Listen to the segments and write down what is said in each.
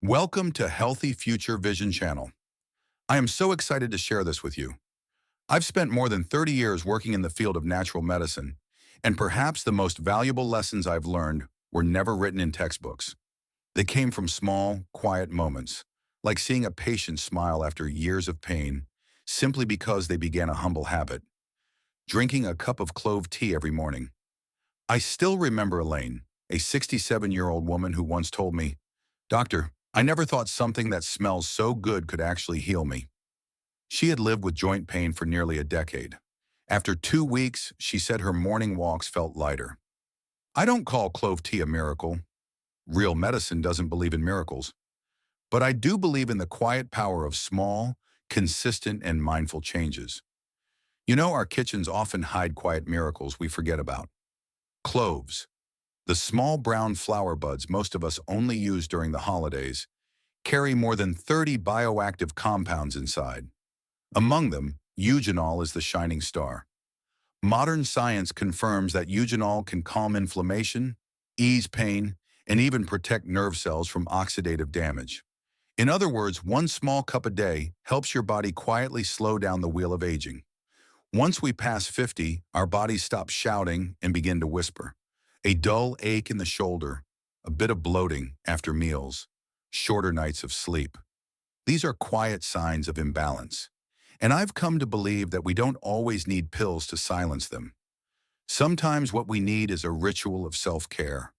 Welcome to Healthy Future Vision Channel. I am so excited to share this with you. I've spent more than 30 years working in the field of natural medicine, and perhaps the most valuable lessons I've learned were never written in textbooks. They came from small, quiet moments, like seeing a patient smile after years of pain, simply because they began a humble habit, drinking a cup of clove tea every morning. I still remember Elaine, a 67-year-old woman who once told me, "Doctor, I never thought something that smells so good could actually heal me." She had lived with joint pain for nearly a decade. After 2 weeks, she said her morning walks felt lighter. I don't call clove tea a miracle. Real medicine doesn't believe in miracles. But I do believe in the quiet power of small, consistent, and mindful changes. You know, our kitchens often hide quiet miracles we forget about. Cloves, the small brown flower buds most of us only use during the holidays, carry more than 30 bioactive compounds inside. Among them, eugenol is the shining star. Modern science confirms that eugenol can calm inflammation, ease pain, and even protect nerve cells from oxidative damage. In other words, one small cup a day helps your body quietly slow down the wheel of aging. Once we pass 50, our bodies stop shouting and begin to whisper. A dull ache in the shoulder, a bit of bloating after meals, shorter nights of sleep. These are quiet signs of imbalance. And I've come to believe that we don't always need pills to silence them. Sometimes what we need is a ritual of self-care,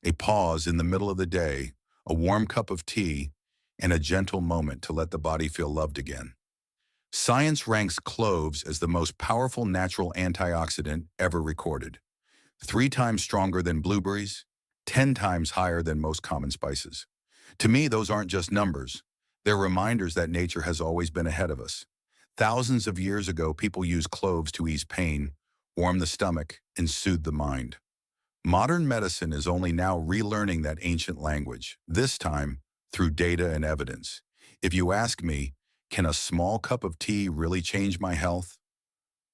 a pause in the middle of the day, a warm cup of tea, and a gentle moment to let the body feel loved again. Science ranks cloves as the most powerful natural antioxidant ever recorded, 3 times stronger than blueberries, 10 times higher than most common spices. To me, those aren't just numbers. They're reminders that nature has always been ahead of us. Thousands of years ago, people used cloves to ease pain, warm the stomach, and soothe the mind. Modern medicine is only now relearning that ancient language, this time through data and evidence. If you ask me, can a small cup of tea really change my health?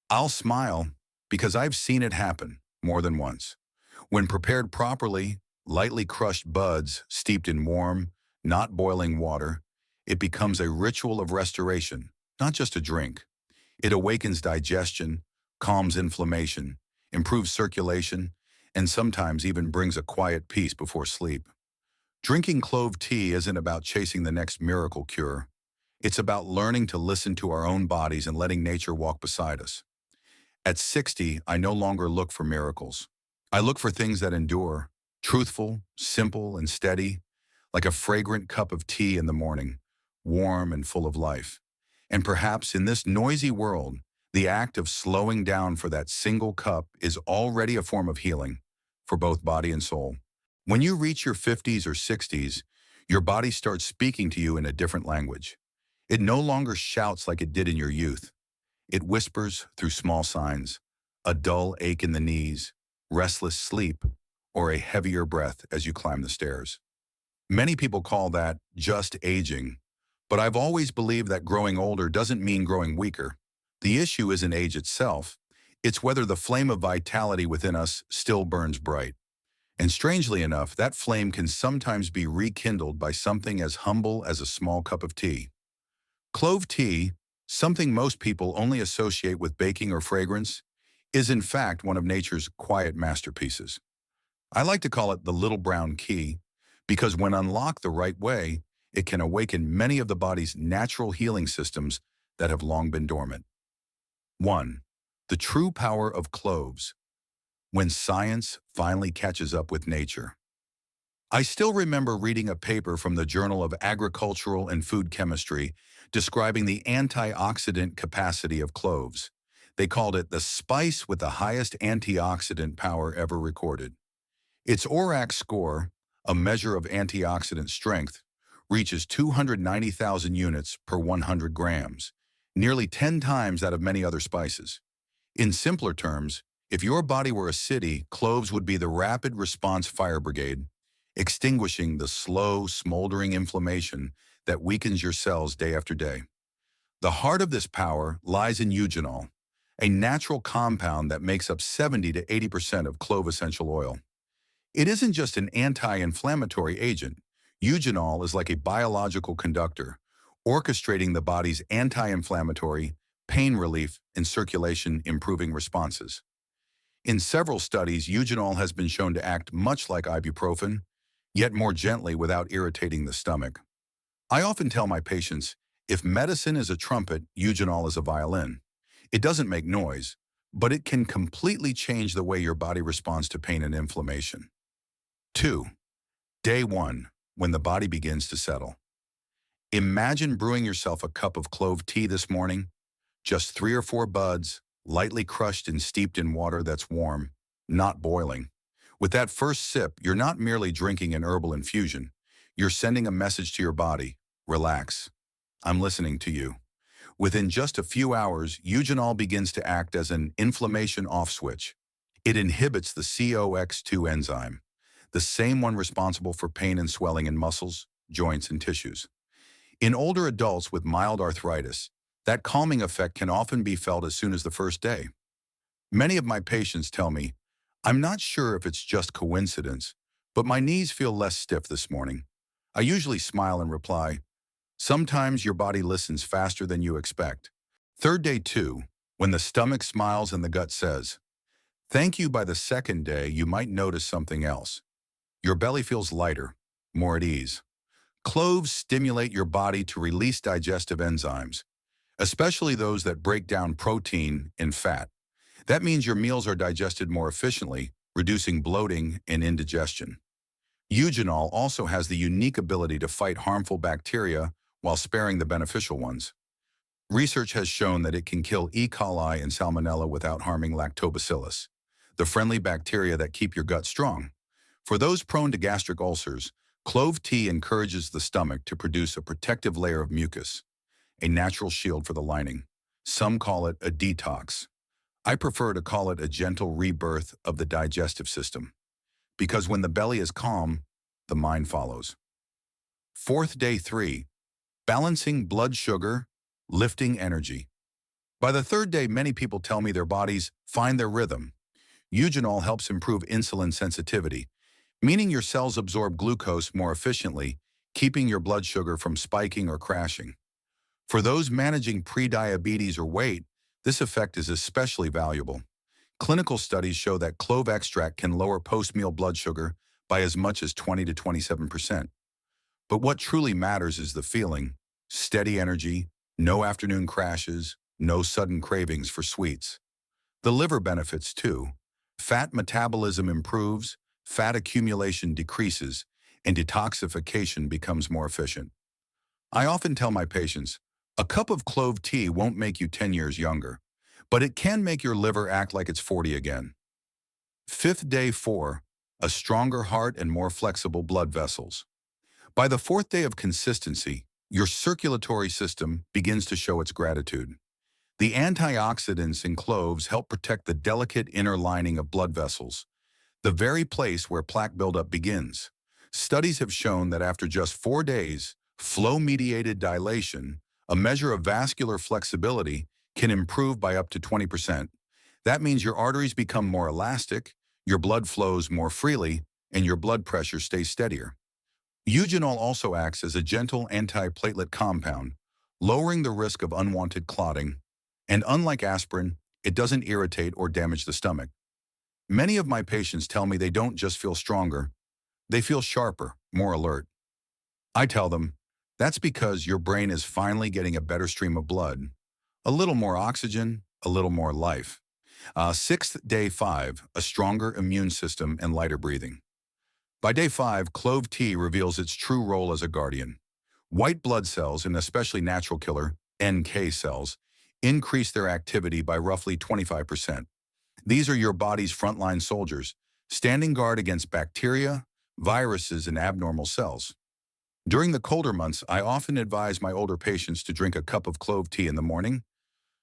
I'll smile because I've seen it happen more than once. When prepared properly, lightly crushed buds steeped in warm, not boiling water, it becomes a ritual of restoration, not just a drink. It awakens digestion, calms inflammation, improves circulation, and sometimes even brings a quiet peace before sleep. Drinking clove tea isn't about chasing the next miracle cure. It's about learning to listen to our own bodies and letting nature walk beside us. At 60, I no longer look for miracles. I look for things that endure, truthful, simple, and steady, like a fragrant cup of tea in the morning, warm and full of life. And perhaps in this noisy world, the act of slowing down for that single cup is already a form of healing for both body and soul. When you reach your 50s or 60s, your body starts speaking to you in a different language. It no longer shouts like it did in your youth. It whispers through small signs, a dull ache in the knees, restless sleep, or a heavier breath as you climb the stairs. Many people call that just aging, but I've always believed that growing older doesn't mean growing weaker. The issue isn't age itself, it's whether the flame of vitality within us still burns bright. And strangely enough, that flame can sometimes be rekindled by something as humble as a small cup of tea. Clove tea, something most people only associate with baking or fragrance, is in fact one of nature's quiet masterpieces. I like to call it the little brown key, because when unlocked the right way, it can awaken many of the body's natural healing systems that have long been dormant. 1. The true power of cloves. When science finally catches up with nature. I still remember reading a paper from the Journal of Agricultural and Food Chemistry describing the antioxidant capacity of cloves. They called it the spice with the highest antioxidant power ever recorded. Its ORAC score, a measure of antioxidant strength, reaches 290,000 units per 100 grams, nearly 10 times that of many other spices. In simpler terms, if your body were a city, cloves would be the rapid response fire brigade, extinguishing the slow, smoldering inflammation that weakens your cells day after day. The heart of this power lies in eugenol, a natural compound that makes up 70 to 80% of clove essential oil. It isn't just an anti-inflammatory agent. Eugenol is like a biological conductor, orchestrating the body's anti-inflammatory, pain relief, and circulation improving responses. In several studies, eugenol has been shown to act much like ibuprofen, yet more gently without irritating the stomach. I often tell my patients, if medicine is a trumpet, eugenol is a violin. It doesn't make noise, but it can completely change the way your body responds to pain and inflammation. 2. Day 1, when the body begins to settle. Imagine brewing yourself a cup of clove tea this morning, just 3 or 4 buds, lightly crushed and steeped in water that's warm, not boiling. With that first sip, you're not merely drinking an herbal infusion. You're sending a message to your body, relax. I'm listening to you. Within just a few hours, eugenol begins to act as an inflammation off switch. It inhibits the COX-2 enzyme, the same one responsible for pain and swelling in muscles, joints, and tissues. In older adults with mild arthritis, that calming effect can often be felt as soon as the first day. Many of my patients tell me, I'm not sure if it's just coincidence, but my knees feel less stiff this morning. I usually smile and reply, sometimes your body listens faster than you expect. Third day 2, when the stomach smiles and the gut says, thank you. By the second day, you might notice something else. Your belly feels lighter, more at ease. Cloves stimulate your body to release digestive enzymes, especially those that break down protein and fat. That means your meals are digested more efficiently, reducing bloating and indigestion. Eugenol also has the unique ability to fight harmful bacteria while sparing the beneficial ones. Research has shown that it can kill E. coli and Salmonella without harming Lactobacillus, the friendly bacteria that keep your gut strong. For those prone to gastric ulcers, clove tea encourages the stomach to produce a protective layer of mucus, a natural shield for the lining. Some call it a detox. I prefer to call it a gentle rebirth of the digestive system, because when the belly is calm, the mind follows. Fourth day 3, balancing blood sugar, lifting energy. By the third day, many people tell me their bodies find their rhythm. Eugenol helps improve insulin sensitivity, meaning your cells absorb glucose more efficiently, keeping your blood sugar from spiking or crashing. For those managing prediabetes or weight, this effect is especially valuable. Clinical studies show that clove extract can lower post-meal blood sugar by as much as 20 to 27%. But what truly matters is the feeling: steady energy, no afternoon crashes, no sudden cravings for sweets. The liver benefits too. Fat metabolism improves, fat accumulation decreases, and detoxification becomes more efficient. I often tell my patients, a cup of clove tea won't make you 10 years younger, but it can make your liver act like it's 40 again. Fifth day 4, a stronger heart and more flexible blood vessels. By the fourth day of consistency, your circulatory system begins to show its gratitude. The antioxidants in cloves help protect the delicate inner lining of blood vessels, the very place where plaque buildup begins. Studies have shown that after just 4 days, flow-mediated dilation, a measure of vascular flexibility, can improve by up to 20%. That means your arteries become more elastic, your blood flows more freely, and your blood pressure stays steadier. Eugenol also acts as a gentle antiplatelet compound, lowering the risk of unwanted clotting, and unlike aspirin, it doesn't irritate or damage the stomach. Many of my patients tell me they don't just feel stronger, they feel sharper, more alert. I tell them, that's because your brain is finally getting a better stream of blood, a little more oxygen, a little more life. Sixth day 5, a stronger immune system and lighter breathing. By day 5, clove tea reveals its true role as a guardian. White blood cells, and especially natural killer, NK cells, increase their activity by roughly 25%. These are your body's frontline soldiers, standing guard against bacteria, viruses, and abnormal cells. During the colder months, I often advise my older patients to drink a cup of clove tea in the morning,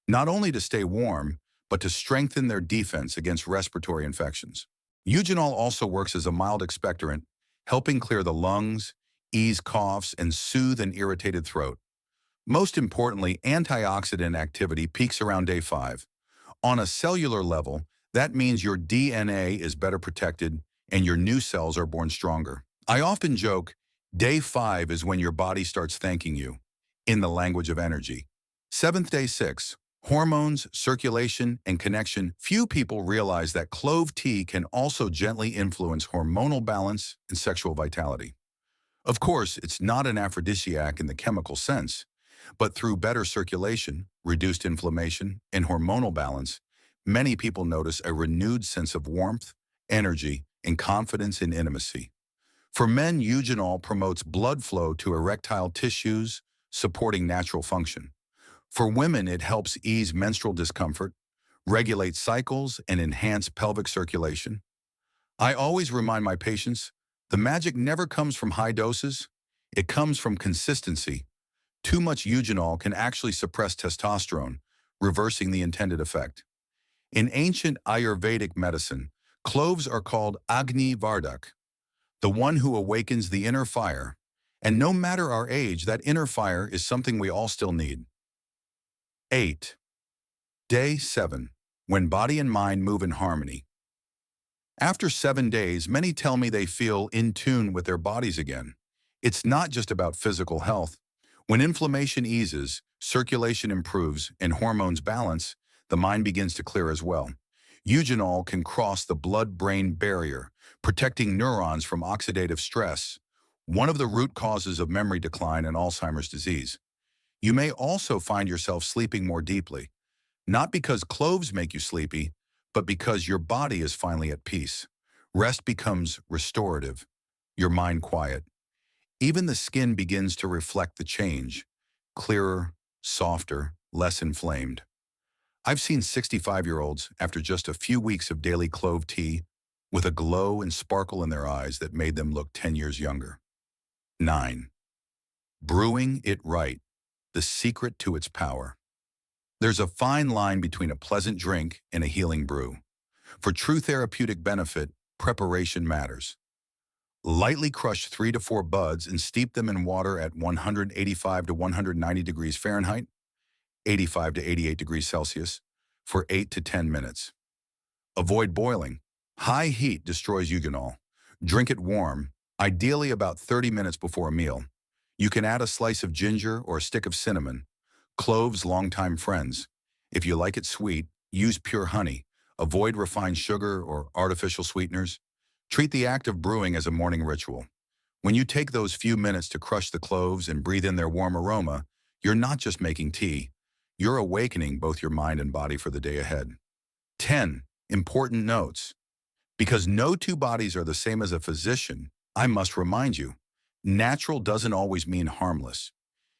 not only to stay warm, but to strengthen their defense against respiratory infections. Eugenol also works as a mild expectorant, helping clear the lungs, ease coughs, and soothe an irritated throat. Most importantly, antioxidant activity peaks around day 5. On a cellular level, that means your DNA is better protected and your new cells are born stronger. I often joke, Day 5 is when your body starts thanking you, in the language of energy. Seventh day 6, hormones, circulation, and connection. Few people realize that clove tea can also gently influence hormonal balance and sexual vitality. Of course, it's not an aphrodisiac in the chemical sense, but through better circulation, reduced inflammation, and hormonal balance, many people notice a renewed sense of warmth, energy, and confidence in intimacy. For men, eugenol promotes blood flow to erectile tissues, supporting natural function. For women, it helps ease menstrual discomfort, regulate cycles, and enhance pelvic circulation. I always remind my patients, the magic never comes from high doses. It comes from consistency. Too much eugenol can actually suppress testosterone, reversing the intended effect. In ancient Ayurvedic medicine, cloves are called Agni Vardak, the one who awakens the inner fire. And no matter our age, that inner fire is something we all still need. 8. Day 7. When body and mind move in harmony. After 7 days, many tell me they feel in tune with their bodies again. It's not just about physical health. When inflammation eases, circulation improves, and hormones balance, the mind begins to clear as well. Eugenol can cross the blood-brain barrier, protecting neurons from oxidative stress, one of the root causes of memory decline and Alzheimer's disease. You may also find yourself sleeping more deeply, not because cloves make you sleepy, but because your body is finally at peace. Rest becomes restorative, your mind quiet. Even the skin begins to reflect the change, clearer, softer, less inflamed. I've seen 65-year-olds, after just a few weeks of daily clove tea, with a glow and sparkle in their eyes that made them look 10 years younger. 9. Brewing it right, the secret to its power. There's a fine line between a pleasant drink and a healing brew. For true therapeutic benefit, preparation matters. Lightly crush 3 to 4 buds and steep them in water at 185 to 190 degrees Fahrenheit, 85 to 88 degrees Celsius, for 8 to 10 minutes. Avoid boiling. High heat destroys eugenol. Drink it warm, ideally about 30 minutes before a meal. You can add a slice of ginger or a stick of cinnamon. Cloves, longtime friends. If you like it sweet, use pure honey. Avoid refined sugar or artificial sweeteners. Treat the act of brewing as a morning ritual. When you take those few minutes to crush the cloves and breathe in their warm aroma, you're not just making tea. You're awakening both your mind and body for the day ahead. 10. Important notes. Because no two bodies are the same as a physician, I must remind you, natural doesn't always mean harmless.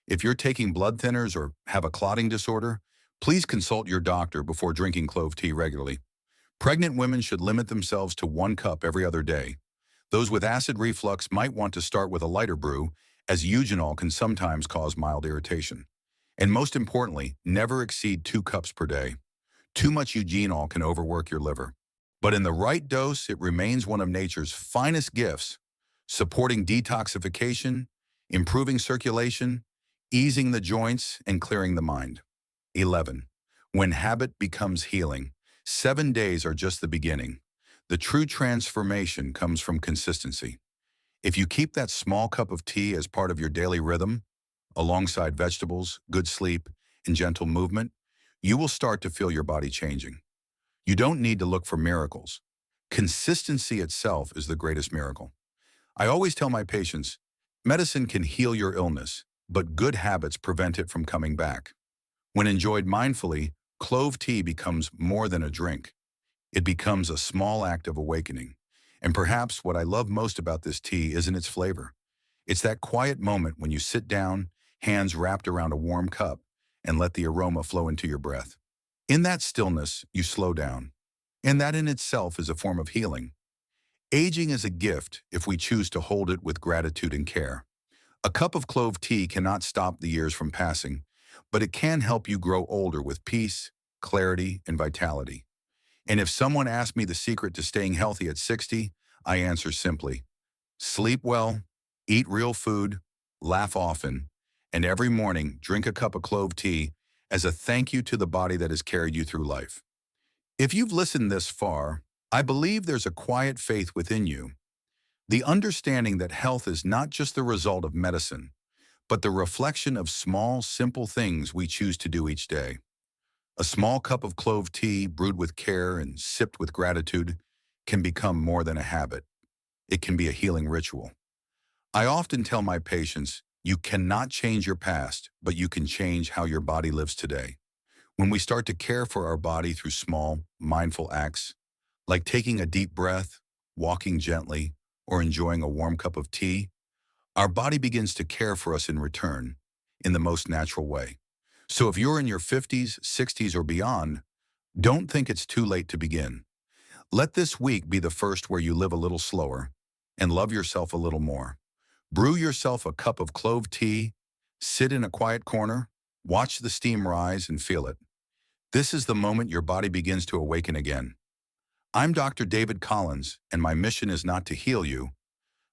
If you're taking blood thinners or have a clotting disorder, please consult your doctor before drinking clove tea regularly. Pregnant women should limit themselves to 1 cup every other day. Those with acid reflux might want to start with a lighter brew, as eugenol can sometimes cause mild irritation. And most importantly, never exceed 2 cups per day. Too much eugenol can overwork your liver. But in the right dose, it remains one of nature's finest gifts, supporting detoxification, improving circulation, easing the joints, and clearing the mind. 11. When habit becomes healing. 7 days are just the beginning. The true transformation comes from consistency. If you keep that small cup of tea as part of your daily rhythm, alongside vegetables, good sleep, and gentle movement, you will start to feel your body changing. You don't need to look for miracles. Consistency itself is the greatest miracle. I always tell my patients, medicine can heal your illness, but good habits prevent it from coming back. When enjoyed mindfully, clove tea becomes more than a drink. It becomes a small act of awakening. And perhaps what I love most about this tea isn't its flavor. It's that quiet moment when you sit down, hands wrapped around a warm cup, and let the aroma flow into your breath. In that stillness, you slow down. And that in itself is a form of healing. Aging is a gift if we choose to hold it with gratitude and care. A cup of clove tea cannot stop the years from passing, but it can help you grow older with peace, clarity, and vitality. And if someone asked me the secret to staying healthy at 60, I answer simply, sleep well, eat real food, laugh often, and every morning drink a cup of clove tea as a thank you to the body that has carried you through life. If you've listened this far, I believe there's a quiet faith within you. The understanding that health is not just the result of medicine, but the reflection of small, simple things we choose to do each day. A small cup of clove tea brewed with care and sipped with gratitude can become more than a habit. It can be a healing ritual. I often tell my patients, you cannot change your past, but you can change how your body lives today. When we start to care for our body through small, mindful acts, like taking a deep breath, walking gently, or enjoying a warm cup of tea, our body begins to care for us in return, in the most natural way. So if you're in your 50s, 60s, or beyond, don't think it's too late to begin. Let this week be the first where you live a little slower and love yourself a little more. Brew yourself a cup of clove tea, sit in a quiet corner, watch the steam rise and feel it. This is the moment your body begins to awaken again. I'm Dr. David Collins, and my mission is not to heal you,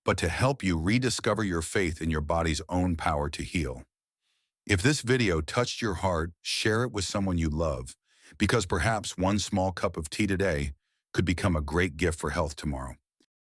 but to help you rediscover your faith in your body's own power to heal. If this video touched your heart, share it with someone you love, because perhaps one small cup of tea today could become a great gift for health tomorrow.